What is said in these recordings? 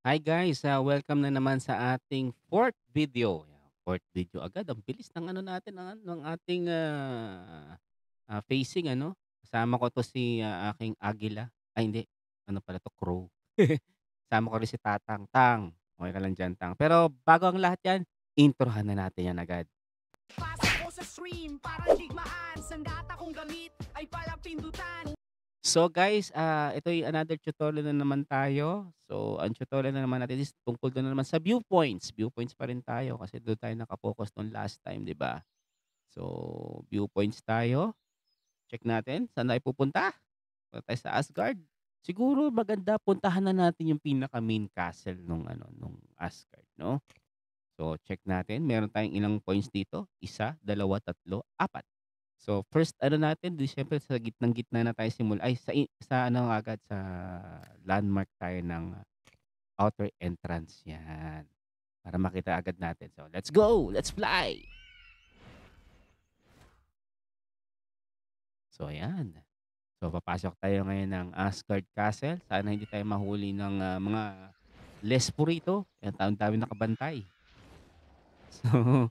Hi guys, welcome na naman sa ating fourth video. Yan, fourth video agad. Ang bilis ng ano natin ng ating facing ano. Kasama ko to si aking Agila. Ay hindi, ano pala to, Crow. Kasama ko rin si Tatang. Tang, okay ka lang dyan, Tang. Pero bago ang lahat yan, introhan na natin yan agad. Pasok ko sa stream, parang digmaan. Sandata kong gamit ay palang pindutan. So guys, ito yung another tutorial na naman tayo. So ang tutorial na naman natin is tungkol doon na naman sa viewpoints. Viewpoints pa rin tayo kasi doon tayo nakapokus nung last time, 'di ba? So viewpoints tayo. Check natin saan tayo pupunta. Punta tayo sa Asgard. Siguro maganda puntahan na natin yung pinaka main castle nung Asgard, no? So check natin, meron tayong ilang points dito. Isa, dalawa, tatlo, apat. So first ano natin, 'di siyempre sa gitnang-gitna na tayo ay sa ano agad sa landmark tayo ng outer entrance, 'yan. Para makita agad natin. So let's go, let's fly! So ayan. So papasok tayo ngayon ng Asgard Castle. Sana hindi tayo mahuli ng mga Lespurito. Yan, taon-taon nakabantay. So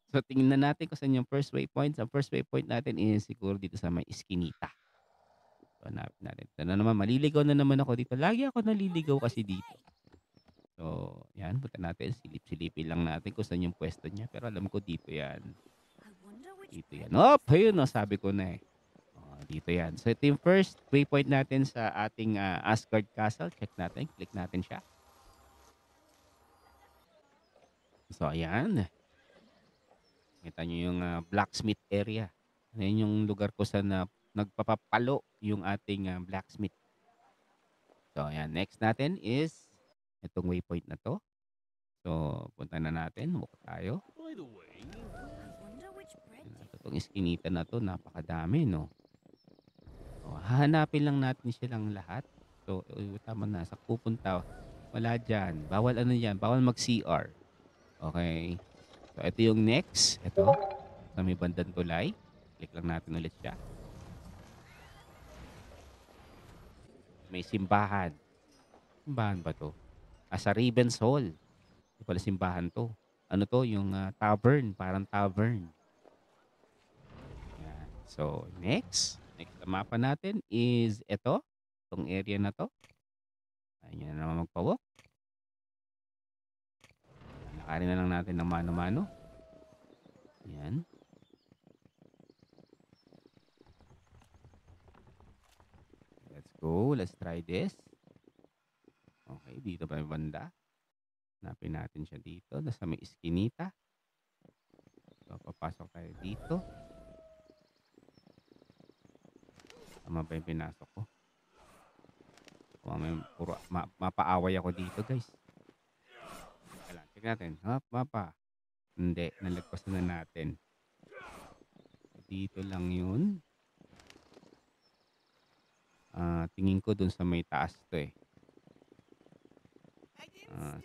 so tingnan na natin kung saan yung first waypoint. Ang first waypoint natin is siguro dito sa may Eskinita. So, hanapin natin. Ito na naman, maliligaw na naman ako dito. Lagi ako naliligaw kasi dito. So, yan, punta natin. Silip-silipin lang natin kung saan yung pwesto niya. Pero alam ko dito yan. Dito yan. Oh, ayun, no, sabi ko na eh. Oh, dito yan. So, ito yung first waypoint natin sa ating Asgard Castle. Check natin. Click natin siya. So, ayan. Kita nyo yung blacksmith area. Ayan yung lugar ko sa nagpapapalo yung ating blacksmith. So, ayan. Next natin is itong waypoint na to. So, punta na natin. Walk tayo. Ayan, itong iskinita na to, napakadami, no? So, hahanapin lang natin silang lahat. So, tama na. Sa pupunta, wala dyan. Bawal ano yan. Bawal mag-CR. Okay. So, ito yung next. Ito. Sa may bandang tulay. Click lang natin ulit siya. May simbahan. Simbahan ba to? Sa Raven's Hall. Ito pala simbahan to. Ano to? Yung tavern. Parang tavern. Yan. So, next. Next na mapa natin is ito. Itong area na to. Ayun na naman magpa-walk. Lakarin na lang natin ng mano-mano. Yan. Let's go. Let's try this. Okay, dito pa yung banda. Hanapin natin siya dito. Nasa may iskinita. So, papasok tayo dito. Tama ba yung pinasok ko? May puro, mapaaway ako dito, guys. Kailan, check natin. Mapa. Hindi, nalagpas na natin. Dito lang yun. Tingin ko dun sa may taas to eh.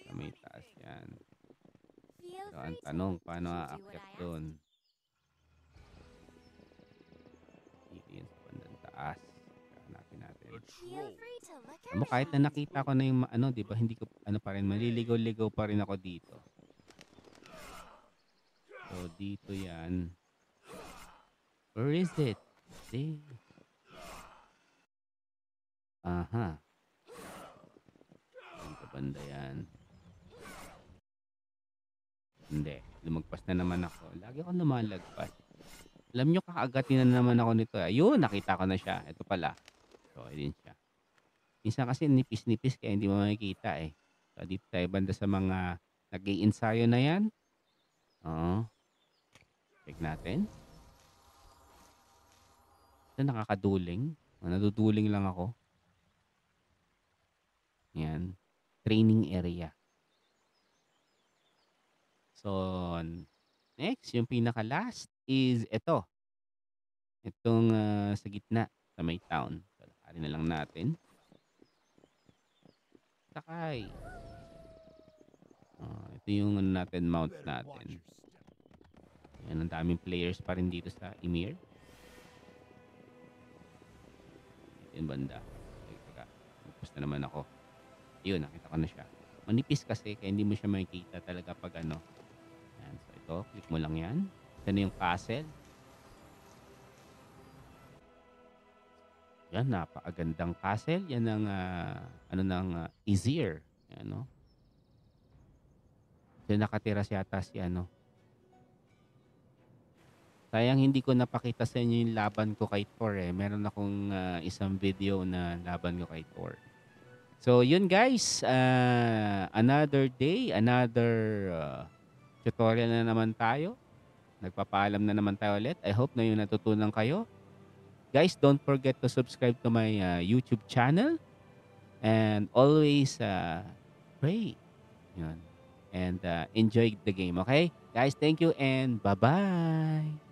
Sa may taas yan. So, ang tanong, paano aakyat dun? Dito yun sa bandang taas. Hanapin natin. Alam mo, kahit na nakita ko na yung ano, di ba, hindi ko, ano pa rin, maliligaw-ligaw pa rin ako dito. So, dito yan. Where is it? Aha. Ang kabanda yan. Hindi. Lumagpas na naman ako. Lagi ako lumalagpas. Alam nyo, kakagatin na naman ako nito. Ayun, nakita ko na siya. Ito pala. So, ayun siya. Minsan kasi nipis-nipis kaya hindi mo makikita eh. So, dito tayo banda sa mga nag-i-ensayo na yan. Oo. Check natin. Ito nakakaduling. Naduduling lang ako. Yan. Training area. So, next, yung pinaka-last is ito. Itong sa gitna, sa may town. So, lakarin na lang natin. Sakay. Ito yung ano natin, mount natin. Yan, ang daming players pa rin dito sa Ymir. Ito yung banda. Ay, teka. Tapos na naman ako. Yun, nakita ko na siya. Manipis kasi kaya hindi mo siya makikita talaga 'pag ano, yan. So ito, click mo lang 'yan. Ito na yung castle. Yan, napakagandang castle. Yan ang, ano ng, Izir, yan 'no. Diyan nakatira yata si ano, sayang hindi ko napakita sa inyo yung laban ko kay Thor, eh. Meron akong, isang video na laban ko kay Thor. So yun guys, another day, another, tutorial na naman tayo. Nagpapaalam na naman tayo ulit. I hope na yung natutunan kayo. Guys, don't forget to subscribe to my, YouTube channel and always, pray. Yun. And, enjoy the game, okay? Guys, thank you and bye-bye.